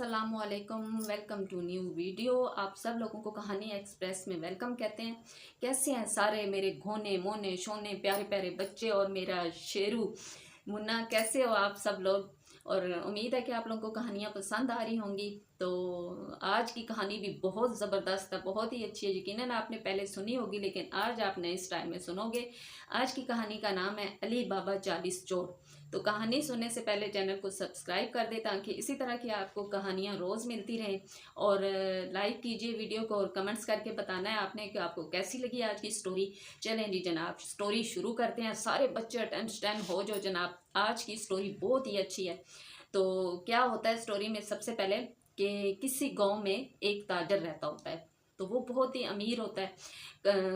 अस्सलामुअलैकुम, welcome to new video. आप सब लोगों को कहानी एक्सप्रेस में वेलकम कहते हैं। कैसे हैं सारे मेरे घोने मोने शोने प्यारे प्यारे बच्चे और मेरा शेरू मुन्ना, कैसे हो आप सब लोग? और उम्मीद है कि आप लोगों को कहानियाँ पसंद आ रही होंगी। तो आज की कहानी भी बहुत ज़बरदस्त है, बहुत ही अच्छी है। यकीनन आपने पहले सुनी होगी लेकिन आज आप नए स्टाइल में सुनोगे। आज की कहानी का नाम है अली बाबा 40 चोर। तो कहानी सुनने से पहले चैनल को सब्सक्राइब कर दे ताकि इसी तरह की आपको कहानियाँ रोज़ मिलती रहें। और लाइक कीजिए वीडियो को और कमेंट्स करके बताना है आपने कि आपको कैसी लगी आज की स्टोरी। चलें जी जनाब, स्टोरी शुरू करते हैं। सारे बच्चे अटेंड हो जो जनाब, आज की स्टोरी बहुत ही अच्छी है। तो क्या होता है स्टोरी में, सबसे पहले कि किसी गांव में एक ताजर रहता होता है। तो वो बहुत ही अमीर होता है,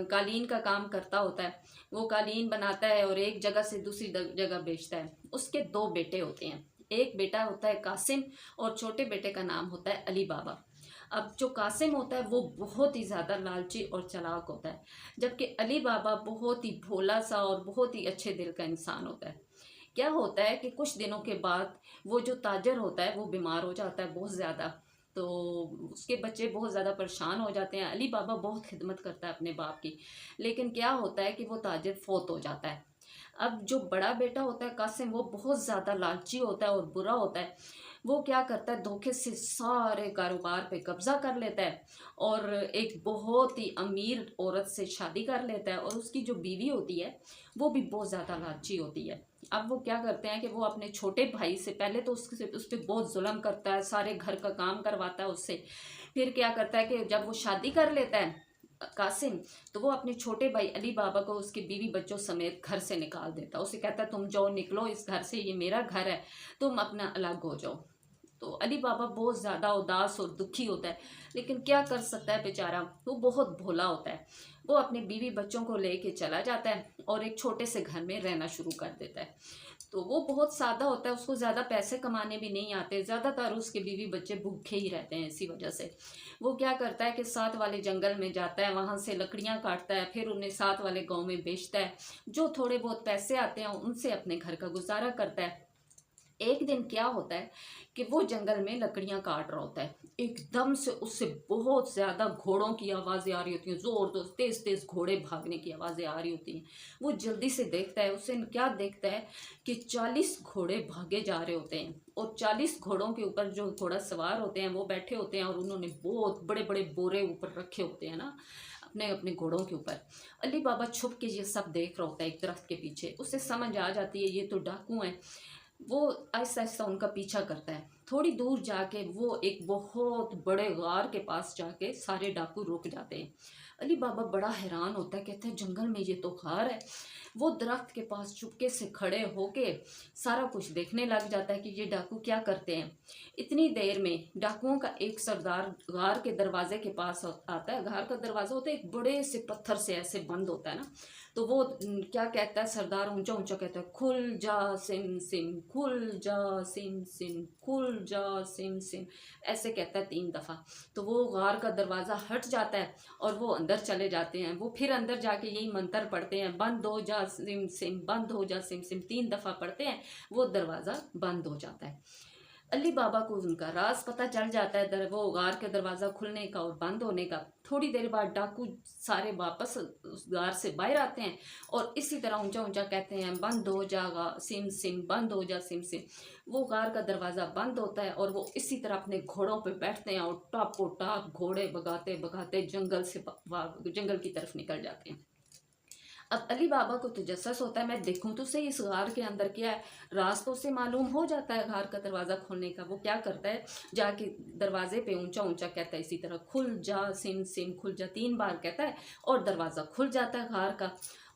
कालीन का काम करता होता है। वो कालीन बनाता है और एक जगह से दूसरी जगह बेचता है। उसके दो बेटे होते हैं, एक बेटा होता है कासिम और छोटे बेटे का नाम होता है अली बाबा। अब जो कासिम होता है वो बहुत ही ज़्यादा लालची और चालाक होता है, जबकि अली बाबा बहुत ही भोला सा और बहुत ही अच्छे दिल का इंसान होता है। क्या होता है कि कुछ दिनों के बाद वो जो ताजर होता है वो बीमार हो जाता है बहुत ज़्यादा। तो उसके बच्चे बहुत ज़्यादा परेशान हो जाते हैं। अली बाबा बहुत खिदमत करता है अपने बाप की, लेकिन क्या होता है कि वो ताजर फौत हो जाता है। अब जो बड़ा बेटा होता है कासिम, वो बहुत ज़्यादा लालची होता है और बुरा होता है। वो क्या करता है, धोखे से सारे कारोबार पे कब्जा कर लेता है और एक बहुत ही अमीर औरत से शादी कर लेता है। और उसकी जो बीवी होती है वो भी बहुत ज़्यादा लालची होती है। अब वो क्या करते हैं कि वो अपने छोटे भाई से पहले तो उसके उस पर बहुत जुल्म करता है, सारे घर का काम करवाता है उससे। फिर क्या करता है कि जब वो शादी कर लेता है कासिम, तो वो अपने छोटे भाई अली बाबा को उसके बीवी बच्चों समेत घर से निकाल देता है। उसे कहता है तुम जाओ, निकलो इस घर से, ये मेरा घर है, तुम अपना अलग हो जाओ। तो अली बाबा बहुत ज़्यादा उदास और दुखी होता है, लेकिन क्या कर सकता है बेचारा, वो बहुत भोला होता है। वो अपने बीवी बच्चों को लेके चला जाता है और एक छोटे से घर में रहना शुरू कर देता है। तो वो बहुत सादा होता है, उसको ज़्यादा पैसे कमाने भी नहीं आते, ज़्यादातर उसके बीवी बच्चे भूखे ही रहते हैं। इसी वजह से वो क्या करता है कि साथ वाले जंगल में जाता है, वहाँ से लकड़ियाँ काटता है, फिर उन्हें साथ वाले गाँव में बेचता है। जो थोड़े बहुत पैसे आते हैं उनसे अपने घर का गुजारा करता है। एक दिन क्या होता है कि वो जंगल में लकड़ियां काट रहा होता है, एकदम से उससे बहुत ज़्यादा घोड़ों की आवाज़ें आ रही होती हैं, ज़ोर ज़ोर तेज़ तेज़ घोड़े भागने की आवाज़ें आ रही होती हैं। वो जल्दी से देखता है, उससे क्या देखता है कि 40 घोड़े भागे जा रहे होते हैं और 40 घोड़ों के ऊपर जो घोड़ा सवार होते हैं वो बैठे होते हैं और उन्होंने बहुत बड़े बड़े बोरे ऊपर रखे होते हैं ना, अपने अपने घोड़ों के ऊपर। अली बाबा छुप के ये सब देख रहा होता है एक दरख्त के पीछे। उसे समझ आ जाती है ये तो डाकू हैं। वो आहिस्ता आहिस्ता उनका पीछा करता है। थोड़ी दूर जाके वो एक बहुत बड़े गार के पास जाके सारे डाकू रुक जाते हैं। अली बाबा बड़ा हैरान होता है, कहते हैं जंगल में ये तो गार है। वो दरख्त के पास चुपके से खड़े होके सारा कुछ देखने लग जाता है कि ये डाकू क्या करते हैं। इतनी देर में डाकुओं का एक सरदार गार के दरवाजे के पास आता है। गार का दरवाजा होता है एक बड़े से पत्थर से ऐसे बंद होता है ना। तो वो क्या कहता है सरदार, ऊंचा ऊंचा कहता है, खुल जा सिम सिम, खुल जा सिम सिम, खुल जा सिम सिम, ऐसे कहता है 3 दफ़ा। तो वो गार का दरवाज़ा हट जाता है और वो अंदर चले जाते हैं। वो फिर अंदर जाके यही मंत्र पढ़ते हैं, बंद हो जा सिम सिम, बंद हो जा सिम सिम, 3 दफ़ा पढ़ते हैं, वो दरवाज़ा बंद हो जाता है। अली बाबा को उनका राज पता चल जाता है, वो गार के दरवाज़ा खुलने का और बंद होने का। थोड़ी देर बाद डाकू सारे वापस उस गार से बाहर आते हैं और इसी तरह ऊंचा ऊंचा कहते हैं, बंद हो जाएगा सिम सिम, बंद हो जा सिम सिम। वो गार का दरवाज़ा बंद होता है और वो इसी तरह अपने घोड़ों पे बैठते हैं और टापो टाप घोड़े भगाते भगाते जंगल की तरफ निकल जाते हैं। अब अली बाबा को तजस्सुस होता है, मैं देखूं तो सही इस गार के अंदर क्या है। रास्तों से मालूम हो जाता है गार का दरवाज़ा खोलने का। वो क्या करता है, जाके दरवाजे पे ऊंचा ऊंचा कहता है इसी तरह, खुल जा सिम सिम, खुल जा, 3 बार कहता है और दरवाज़ा खुल जाता है गार का।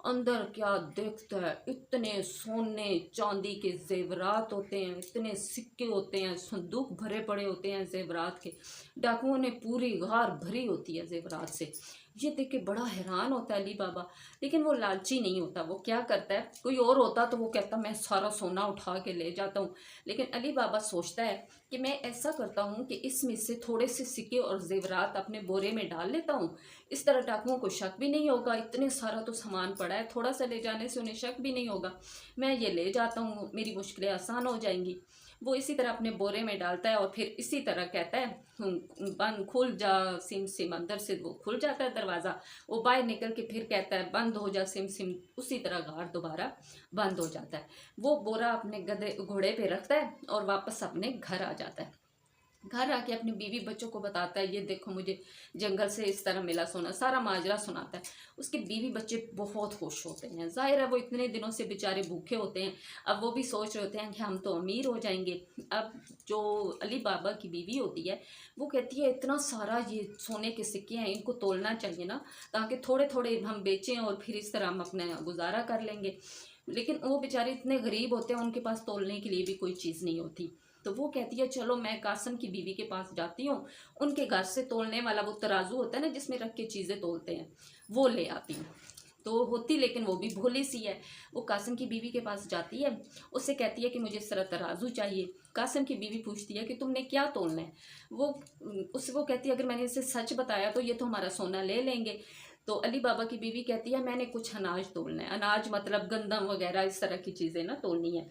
अंदर क्या देखता है, इतने सोने चांदी के जेवरात होते हैं, इतने सिक्के होते हैं, संदूक भरे पड़े होते हैं जेवरात के। डाकुओं ने पूरी गार भरी होती है जेवरात से। ये देख के बड़ा हैरान होता है अली बाबा, लेकिन वो लालची नहीं होता। वो क्या करता है, कोई और होता तो वो कहता मैं सारा सोना उठा के ले जाता हूँ, लेकिन अली बाबा सोचता है कि मैं ऐसा करता हूँ कि इसमें से थोड़े से सिक्के और जेवरात अपने बोरे में डाल लेता हूँ। इस तरह डाकुओं को शक भी नहीं होगा, इतने सारा तो सामान पड़ा है, थोड़ा सा ले जाने से उन्हें शक भी नहीं होगा। मैं ये ले जाता हूँ, मेरी मुश्किलें आसान हो जाएंगी। वो इसी तरह अपने बोरे में डालता है और फिर इसी तरह कहता है बंद, खुल जा सिम सिम। अंदर से वो खुल जाता है दरवाज़ा, वो बाहर निकल के फिर कहता है बंद हो जा सिम सिम। उसी तरह गार्ड दोबारा बंद हो जाता है। वो बोरा अपने गधे घोड़े पे रखता है और वापस अपने घर आ जाता है। घर आके अपनी बीवी बच्चों को बताता है, ये देखो मुझे जंगल से इस तरह मिला सोना, सारा माजरा सुनाता है। उसके बीवी बच्चे बहुत खुश होते हैं। जाहिर है वो इतने दिनों से बेचारे भूखे होते हैं, अब वो भी सोच रहे होते हैं कि हम तो अमीर हो जाएंगे। अब जो अली बाबा की बीवी होती है वो कहती है इतना सारा ये सोने के सिक्के हैं, इनको तोलना चाहिए ना, ताकि थोड़े थोड़े हम बेचें और फिर इस तरह हम अपना गुजारा कर लेंगे। लेकिन वो बेचारे इतने गरीब होते हैं, उनके पास तोलने के लिए भी कोई चीज़ नहीं होती। तो वो कहती है चलो मैं कासम की बीवी के पास जाती हूँ, उनके घर से तोलने वाला वो तराजू होता है ना जिसमें रख के चीज़ें तोलते हैं, वो ले आती हूँ। तो होती लेकिन वो भी भोली सी है। वो कासिम की बीवी के पास जाती है, उससे कहती है कि मुझे इस तरह तराजू चाहिए। कासिम की बीवी पूछती है कि तुमने क्या तोलना है। वो उससे वो कहती है अगर मैंने इसे सच बताया तो ये तो हमारा सोना ले लेंगे। तो अली बाबा की बीवी कहती है मैंने कुछ अनाज तोलना है। अनाज मतलब गंदम वगैरह इस तरह की चीज़ें ना तोलनी है।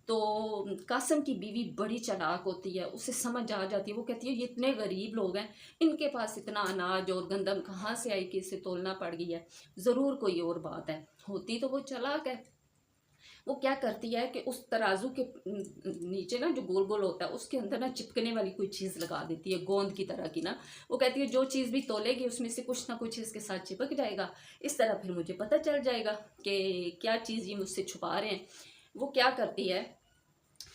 तो कासिम की बीवी बड़ी चालाक होती है, उसे समझ आ जाती है। वो कहती है ये इतने गरीब लोग हैं, इनके पास इतना अनाज और गंदम कहाँ से आई कि इसे तोलना पड़ गई है, ज़रूर कोई और बात है। होती तो वो चालाक है। वो क्या करती है कि उस तराजू के नीचे ना जो गोल गोल होता है उसके अंदर ना चिपकने वाली कोई चीज़ लगा देती है, गोंद की तरह की ना। वो कहती है जो चीज़ भी तोलेगी उसमें से कुछ ना कुछ इसके साथ चिपक जाएगा, इस तरह फिर मुझे पता चल जाएगा कि क्या चीज़ ये मुझसे छुपा रहे हैं। वो क्या करती है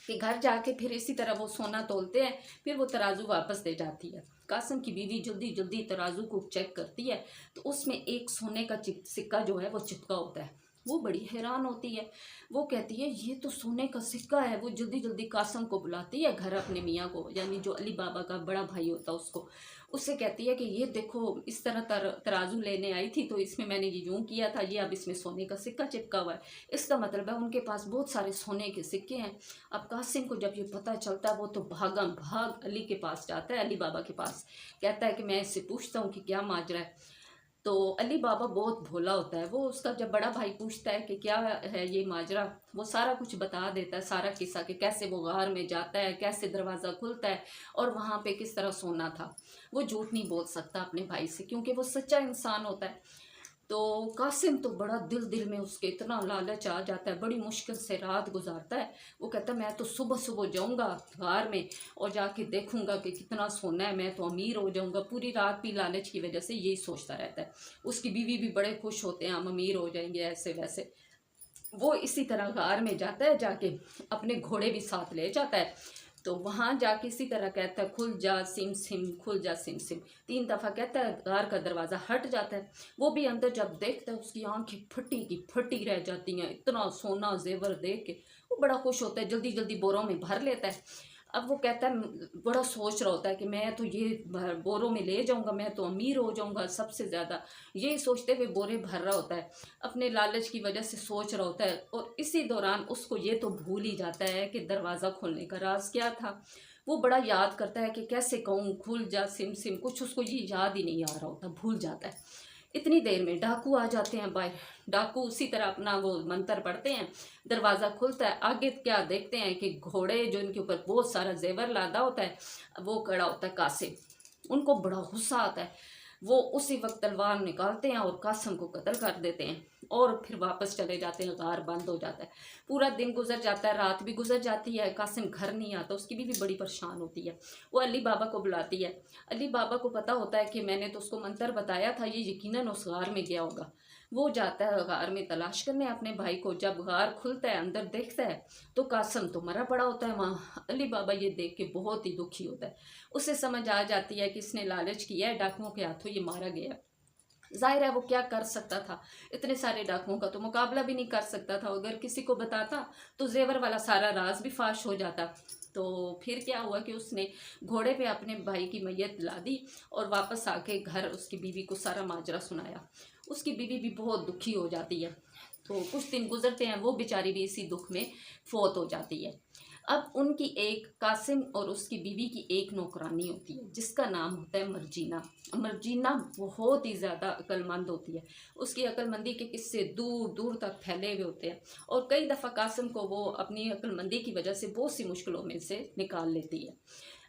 कि घर जाके फिर इसी तरह वो सोना तोलते हैं, फिर वो तराजू वापस दे जाती है। कासिम की बीवी जल्दी जल्दी तराजू को चेक करती है तो उसमें एक सोने का सिक्का जो है वो चिपका होता है। वो बड़ी हैरान होती है। वो कहती है ये तो सोने का सिक्का है। वो जल्दी जल्दी कासिम को बुलाती है घर, अपने मियाँ को, यानी जो अली बाबा का बड़ा भाई होता है उसको। उससे कहती है कि ये देखो इस तरह तराजू लेने आई थी तो इसमें मैंने ये यूँ किया था, ये अब इसमें सोने का सिक्का चिपका हुआ है। इसका मतलब है उनके पास बहुत सारे सोने के सिक्के हैं। अब कासिम को जब ये पता चलता है वो तो भागम भाग अली के पास जाता है, अली बाबा के पास। कहता है कि मैं इससे पूछता हूँ कि क्या माजरा है। तो अली बाबा बहुत भोला होता है। वो उसका जब बड़ा भाई पूछता है कि क्या है ये माजरा, वो सारा कुछ बता देता है, सारा किस्सा कि कैसे वो गार में जाता है, कैसे दरवाज़ा खुलता है और वहाँ पे किस तरह सोना था। वो झूठ नहीं बोल सकता अपने भाई से क्योंकि वो सच्चा इंसान होता है। तो कासिम तो बड़ा दिल दिल में उसके इतना लालच आ जाता है, बड़ी मुश्किल से रात गुजारता है। वो कहता है मैं तो सुबह सुबह जाऊंगा गार में और जाके देखूंगा कि कितना सोना है, मैं तो अमीर हो जाऊंगा। पूरी रात भी लालच की वजह से यही सोचता रहता है। उसकी बीवी भी बड़े खुश होते हैं, हम अमीर हो जाएंगे ऐसे वैसे। वो इसी तरह गार में जाता है, जाके अपने घोड़े भी साथ ले जाता है। तो वहाँ जाके इसी तरह कहता है खुल जा सिम सिम, खुल जा सिम सिम। 3 दफ़ा कहता है, गार का दरवाज़ा हट जाता है। वो भी अंदर जब देखता है उसकी आंखें फटी की फटी रह जाती हैं, इतना सोना जेवर देख के वो बड़ा खुश होता है, जल्दी जल्दी बोरों में भर लेता है। अब वो कहता है, बड़ा सोच रहा होता है कि मैं तो ये बोरों में ले जाऊंगा, मैं तो अमीर हो जाऊंगा सबसे ज़्यादा। यही सोचते हुए बोरे भर रहा होता है, अपने लालच की वजह से सोच रहा होता है। और इसी दौरान उसको ये तो भूल ही जाता है कि दरवाज़ा खोलने का राज क्या था। वो बड़ा याद करता है कि कैसे कहूँ खुल जा सिम सिम, कुछ उसको ये याद ही नहीं आ रहा होता, भूल जाता है। इतनी देर में डाकू आ जाते हैं बाहर। डाकू उसी तरह अपना वो मंत्र पढ़ते हैं, दरवाज़ा खुलता है। आगे क्या देखते हैं कि घोड़े जो इनके ऊपर बहुत सारा जेवर लादा होता है, वो खड़ा होता है कासिम। उनको बड़ा गुस्सा आता है। वो उसी वक्त तलवार निकालते हैं और कासिम को कत्ल कर देते हैं और फिर वापस चले जाते हैं। गार बंद हो जाता है। पूरा दिन गुजर जाता है, रात भी गुजर जाती है, कासिम घर नहीं आता। उसकी बीवी बड़ी परेशान होती है। वो अली बाबा को बुलाती है। अली बाबा को पता होता है कि मैंने तो उसको मंत्र बताया था, ये यकीनन उस गार में गया होगा। वो जाता है गार में तलाश करने अपने भाई को। जब गार खुलता है, अंदर देखता है तो कासिम तो मरा पड़ा होता है वहाँ। अली बाबा ये देख के बहुत ही दुखी होता है। उसे समझ आ जाती है कि इसने लालच किया है, डाकुओं के हाथों ये मारा गया। जाहिर है वो क्या कर सकता था, इतने सारे डाकुओं का तो मुकाबला भी नहीं कर सकता था। अगर किसी को बताता तो जेवर वाला सारा राज भी फाश हो जाता। तो फिर क्या हुआ कि उसने घोड़े पे अपने भाई की मैयत ला दी और वापस आके घर उसकी बीवी को सारा माजरा सुनाया। उसकी बीवी भी बहुत दुखी हो जाती है। तो कुछ दिन गुजरते हैं, वो बेचारी भी इसी दुख में फौत हो जाती है। अब उनकी एक कासिम और उसकी बीवी की एक नौकरानी होती है जिसका नाम होता है मर्जीना। मर्जीना बहुत ही ज़्यादा अक्लमंद होती है, उसकी अक्लमंदी के किस्से दूर दूर तक फैले हुए होते हैं और कई दफ़ा कासिम को वो अपनी अक्लमंदी की वजह से बहुत सी मुश्किलों में से निकाल लेती है।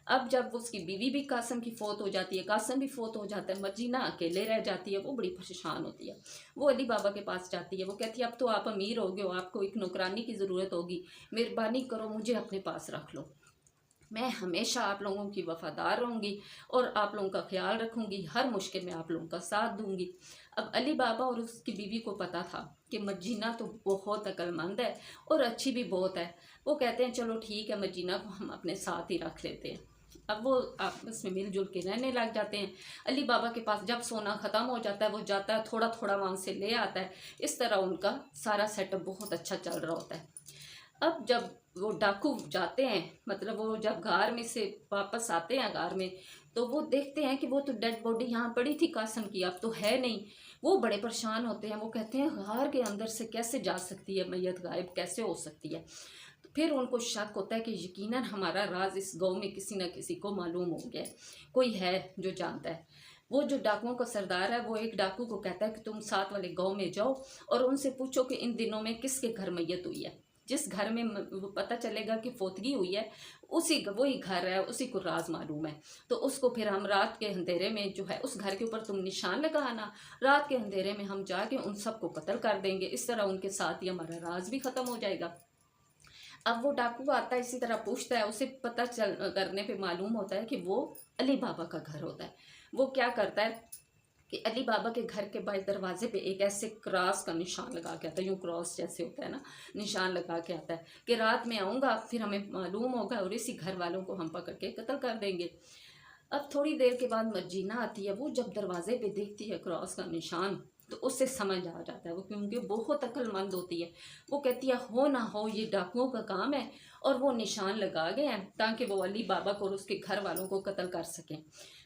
अब जब उसकी बीवी भी कासिम की फ़ौत हो जाती है, कासिम भी फ़ौत हो जाता है, मर्जीना अकेले रह जाती है, वो बड़ी परेशान होती है। वो अली बाबा के पास जाती है, वो कहती है अब तो आप अमीर हो गए हो, आपको एक नौकरानी की ज़रूरत होगी, मेहरबानी करो मुझे अपने पास रख लो, मैं हमेशा आप लोगों की वफ़ादार रहूँगी और आप लोगों का ख्याल रखूँगी, हर मुश्किल में आप लोगों का साथ दूँगी। अब अली बाबा और उसकी बीवी को पता था कि मर्जीना तो बहुत अक्लमंद है और अच्छी भी बहुत है। वो कहते हैं चलो ठीक है, मर्जीना को हम अपने साथ ही रख लेते हैं। अब वो आपस में मिलजुल के रहने लग जाते हैं। अली बाबा के पास जब सोना ख़त्म हो जाता है वो जाता है, थोड़ा थोड़ा वहाँ से ले आता है। इस तरह उनका सारा सेटअप बहुत अच्छा चल रहा होता है। अब जब वो डाकू जाते हैं, मतलब वो जब घर में से वापस आते हैं घर में, तो वो देखते हैं कि वो तो डेड बॉडी यहाँ पड़ी थी कासिम की, अब तो है नहीं। वो बड़े परेशान होते हैं, वो कहते हैं घर के अंदर से कैसे जा सकती है मैयत, गायब कैसे हो सकती है। तो फिर उनको शक होता है कि यकीनन हमारा राज इस गांव में किसी न किसी को मालूम हो गया है, कोई है जो जानता है। वो जो डाकुओं का सरदार है वो एक डाकू को कहता है कि तुम साथ वाले गांव में जाओ और उनसे पूछो कि इन दिनों में किसके घर मैयत हुई है। जिस घर में वो पता चलेगा कि फोतगी हुई है, उसी वही घर है, उसी को राज मालूम है। तो उसको फिर हम रात के अंधेरे में जो है उस घर के ऊपर तुम निशान लगाना, रात के अंधेरे में हम जाके उन सबको कत्ल कर देंगे, इस तरह उनके साथ ही हमारा राज भी ख़त्म हो जाएगा। अब वो डाकू आता है, इसी तरह पूछता है, उसे पता चल करने पे मालूम होता है कि वो अली बाबा का घर होता है। वो क्या करता है कि अली बाबा के घर के बाहर दरवाजे पे एक ऐसे क्रॉस का निशान लगा के आता है, यूँ क्रॉस जैसे होता है ना, निशान लगा के आता है कि रात में आऊँगा फिर हमें मालूम होगा और इसी घर वालों को हम पकड़ के कत्ल कर देंगे। अब थोड़ी देर के बाद मर्जीना आती है, वो जब दरवाजे पे देखती है क्रॉस का निशान तो उससे समझ आ जाता है, वो क्योंकि बहुत अक्लमंद होती है। वो कहती है हो ना हो ये डाकुओं का काम है और वो निशान लगा गए हैं ताकि वो अली बाबा को और उसके घर वालों को कत्ल कर सकें।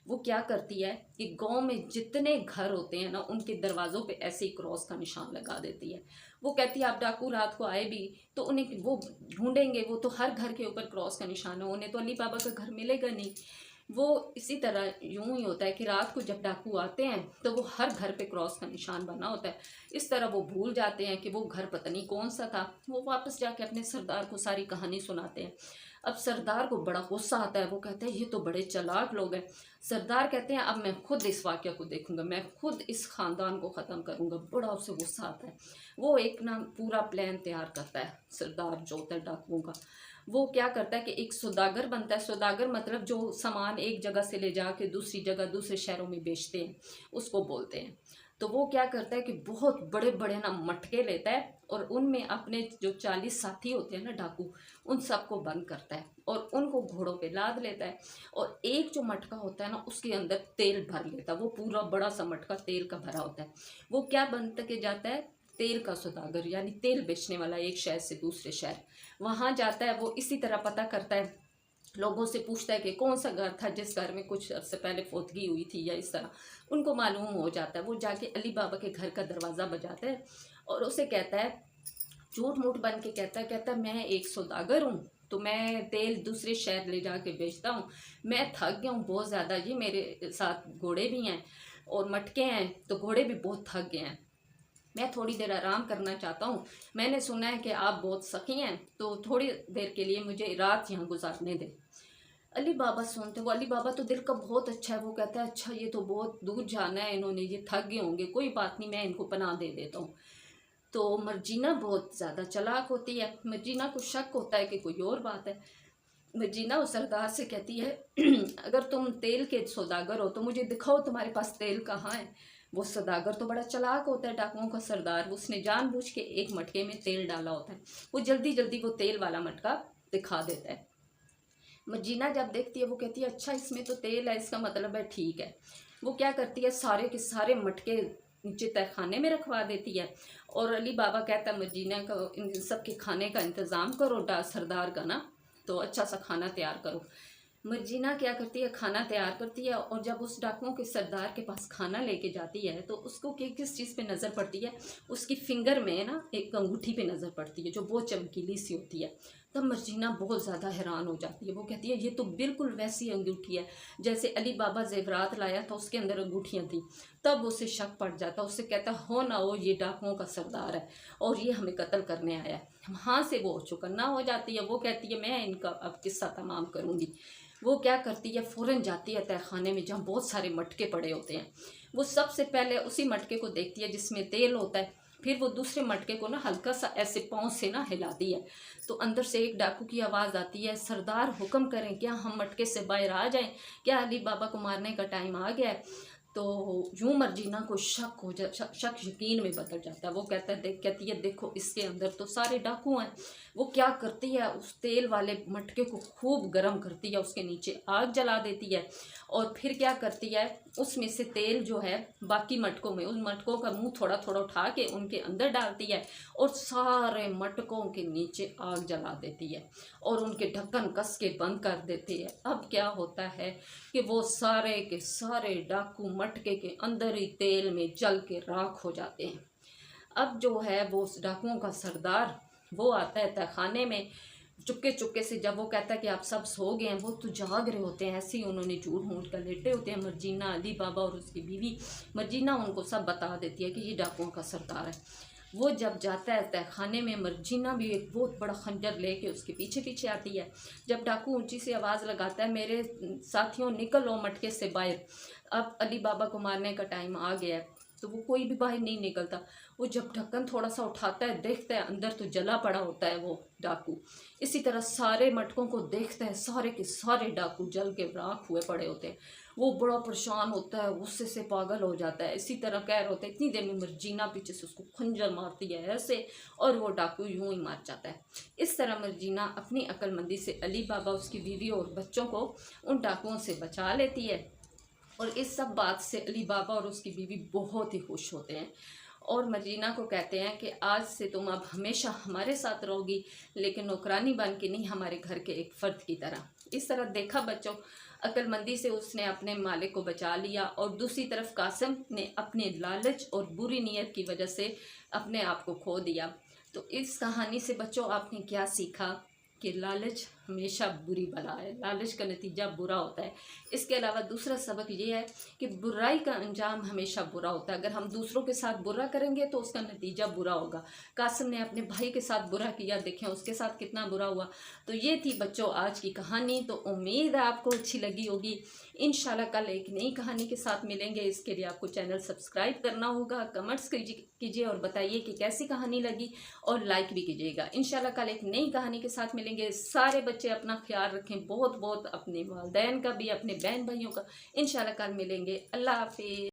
वो क्या करती है कि गांव में जितने घर होते हैं ना उनके दरवाज़ों पे ऐसे ही क्रॉस का निशान लगा देती है। वो कहती है आप डाकू रात को आए भी तो उन्हें वो ढूंढेंगे, वो तो हर घर के ऊपर क्रॉस का निशान है, उन्हें तो अली बाबा का घर मिलेगा नहीं। वो इसी तरह यूं ही होता है कि रात को जब डाकू आते हैं तो वो हर घर पे क्रॉस का निशान बना होता है। इस तरह वो भूल जाते हैं कि वो घर पता नहीं कौन सा था। वो वापस जाके अपने सरदार को सारी कहानी सुनाते हैं। अब सरदार को बड़ा गुस्सा आता है, वो कहते हैं ये तो बड़े चालाक लोग हैं। सरदार कहते हैं अब मैं खुद इस वाक़या को देखूंगा, मैं खुद इस ख़ानदान को ख़त्म करूंगा। बड़ा उससे गुस्सा आता है। वो एक ना पूरा प्लान तैयार करता है सरदार जो होता है डाकुओं का। वो क्या करता है कि एक सौदागर बनता है। सौदागर मतलब जो सामान एक जगह से ले जाके दूसरी जगह दूसरे शहरों में बेचते हैं उसको बोलते हैं। तो वो क्या करता है कि बहुत बड़े बड़े ना मटके लेता है और उनमें अपने जो 40 साथी होते हैं ना डाकू, उन सबको बंद करता है और उनको घोड़ों पे लाद लेता है। और एक जो मटका होता है ना उसके अंदर तेल भर लेता है, वो पूरा बड़ा सा मटका तेल का भरा होता है। वो क्या बन के जाता है, तेल का सौदागर, यानी तेल बेचने वाला। एक शहर से दूसरे शहर वहाँ जाता है। वो इसी तरह पता करता है, लोगों से पूछता है कि कौन सा घर था जिस घर में कुछ अर्से पहले फोतगी हुई थी, या इस तरह उनको मालूम हो जाता है। वो जाके अली बाबा के घर का दरवाज़ा बजाता है और उसे कहता है, झूठ मूठ बन के कहता है मैं एक सौदागर हूँ, तो मैं तेल दूसरे शहर ले जाके बेचता हूँ। मैं थक गया हूँ बहुत ज़्यादा, ये मेरे साथ घोड़े भी हैं और मटके हैं, तो घोड़े भी बहुत थक गए हैं, मैं थोड़ी देर आराम करना चाहता हूँ। मैंने सुना है कि आप बहुत सखी हैं, तो थोड़ी देर के लिए मुझे रात यहाँ गुजारने दें। अली बाबा सुनते, वो अली बाबा तो दिल का बहुत अच्छा है। वो कहता है अच्छा ये तो बहुत दूर जाना है इन्होंने, ये थक गए होंगे, कोई बात नहीं मैं इनको पनाह दे देता हूँ। तो मर्जीना बहुत ज़्यादा चालाक होती है। मर्जीना को शक होता है कि कोई और बात है। मर्जीना उस सरदार से कहती है अगर तुम तेल के सौदागर हो तो मुझे दिखाओ तुम्हारे पास तेल कहाँ है। वो सौदागर तो बड़ा चालाक होता है डाकुओं का सरदार, उसने जानबूझ के एक मटके में तेल डाला होता है। वो जल्दी जल्दी वो तेल वाला मटका दिखा देता है। मर्जीना जब देखती है वो कहती है अच्छा इसमें तो तेल है, इसका मतलब है ठीक है। वो क्या करती है, सारे के सारे मटके नीचे तहखाने में रखवा देती है। और अली बाबा कहता है मर्जीना को इन सब के खाने का इंतज़ाम करो, सरदार का ना, तो अच्छा सा खाना तैयार करो। मर्जीना क्या करती है, खाना तैयार करती है। और जब उस डाकुओं के सरदार के पास खाना लेके जाती है तो उसको किस चीज़ पे नज़र पड़ती है, उसकी फिंगर में ना एक अंगूठी पे नज़र पड़ती है जो बहुत चमकीली सी होती है। तब मर्जीना बहुत ज़्यादा हैरान हो जाती है। वो कहती है ये तो बिल्कुल वैसी अंगूठी है जैसे अली बाबा जेवरात लाया था उसके अंदर अंगूठियाँ थी। तब उसे शक पड़ जाता, उससे कहता हो ना हो ये डाकुओं का सरदार है और ये हमें कत्ल करने आया है। वहाँ से वो चौकन्ना हो जाती है। वो कहती है मैं इनका अब किस्सा तमाम करूँगी। वो क्या करती है, फ़ौरन जाती है तहखाने में जहाँ बहुत सारे मटके पड़े होते हैं। वो सबसे पहले उसी मटके को देखती है जिसमें तेल होता है। फिर वो दूसरे मटके को ना हल्का सा ऐसे पाँव से ना हिलाती है, तो अंदर से एक डाकू की आवाज़ आती है, सरदार हुक्म करें, क्या हम मटके से बाहर आ जाएं? क्या अली बाबा को मारने का टाइम आ गया है? तो यूं मर्जीना को शक यकीन में बदल जाता है। वो कहती है देखो इसके अंदर तो सारे डाकू हैं। वो क्या करती है, उस तेल वाले मटके को खूब गर्म करती है, उसके नीचे आग जला देती है और फिर क्या करती है, उसमें से तेल जो है बाकी मटकों में, उन मटकों का मुंह थोड़ा थोड़ा उठा के उनके अंदर डालती है और सारे मटकों के नीचे आग जला देती है और उनके ढक्कन कस के बंद कर देती है। अब क्या होता है कि वो सारे के सारे डाकू मटके के अंदर ही तेल में जल के राख हो जाते हैं। अब जो है वो उस डाकुओं का सरदार वो आता है तहखाने में चुपके चुपके से। जब वो कहता है कि आप सब सो गए हैं, वो तो जाग रहे होते हैं, ऐसे ही उन्होंने झूठ मूठ कर लेटे होते हैं। मर्जीना, अली बाबा और उसकी बीवी मर्जीना उनको सब बता देती है कि ये डाकुओं का सरदार है। वो जब जाता है तहखाने में, मर्जीना भी एक बहुत बड़ा खंजर लेके उसके पीछे पीछे आती है। जब डाकू ऊंची सी आवाज़ लगाता है, मेरे साथियों निकलो मटके से बाहर, अब अली बाबा को मारने का टाइम आ गया है, तो वो कोई भी बाहर नहीं निकलता। वो जब ढक्कन थोड़ा सा उठाता है, देखता है अंदर तो जला पड़ा होता है वो डाकू। इसी तरह सारे मटकों को देखते हैं, सारे के सारे डाकू जल के राख हुए पड़े होते हैं। वो बड़ा परेशान होता है, गुस्से से पागल हो जाता है। इसी तरह कह रहे होते हैं, इतनी देर में मर्जीना पीछे से उसको खंजर मारती है ऐसे, और वो डाकू यूं ही मार जाता है। इस तरह मर्जीना अपनी अक्लमंदी से अली बाबा, उसकी बीवी और बच्चों को उन डाकुओं से बचा लेती है। और इस सब बात से अली बाबा और उसकी बीवी बहुत ही खुश होते हैं और मर्जीना को कहते हैं कि आज से तुम अब हमेशा हमारे साथ रहोगी, लेकिन नौकरानी बन के नहीं, हमारे घर के एक फ़र्द की तरह। इस तरह देखा बच्चों, अक्लमंदी से उसने अपने मालिक को बचा लिया और दूसरी तरफ कासिम ने अपने लालच और बुरी नीयत की वजह से अपने आप को खो दिया। तो इस कहानी से बच्चों आपने क्या सीखा कि लालच हमेशा बुरी बला है, लालच का नतीजा बुरा होता है। इसके अलावा दूसरा सबक ये है कि बुराई का अंजाम हमेशा बुरा होता है। अगर हम दूसरों के साथ बुरा करेंगे तो उसका नतीजा बुरा होगा। कासिम ने अपने भाई के साथ बुरा किया, देखें उसके साथ कितना बुरा हुआ। तो ये थी बच्चों आज की कहानी। तो उम्मीद है आपको अच्छी लगी होगी। इंशाल्लाह कल एक नई कहानी के साथ मिलेंगे। इसके लिए आपको चैनल सब्सक्राइब करना होगा, कमेंट्स कीजिए और बताइए कि कैसी कहानी लगी, और लाइक भी कीजिएगा। इंशाल्लाह कल एक नई कहानी के साथ मिलेंगे। सारे बच्चे अपना ख्याल रखें, बहुत बहुत, अपने वालिदैन का भी, अपने बहन भाइयों का। इंशाल्लाह कल मिलेंगे। अल्लाह हाफिज़।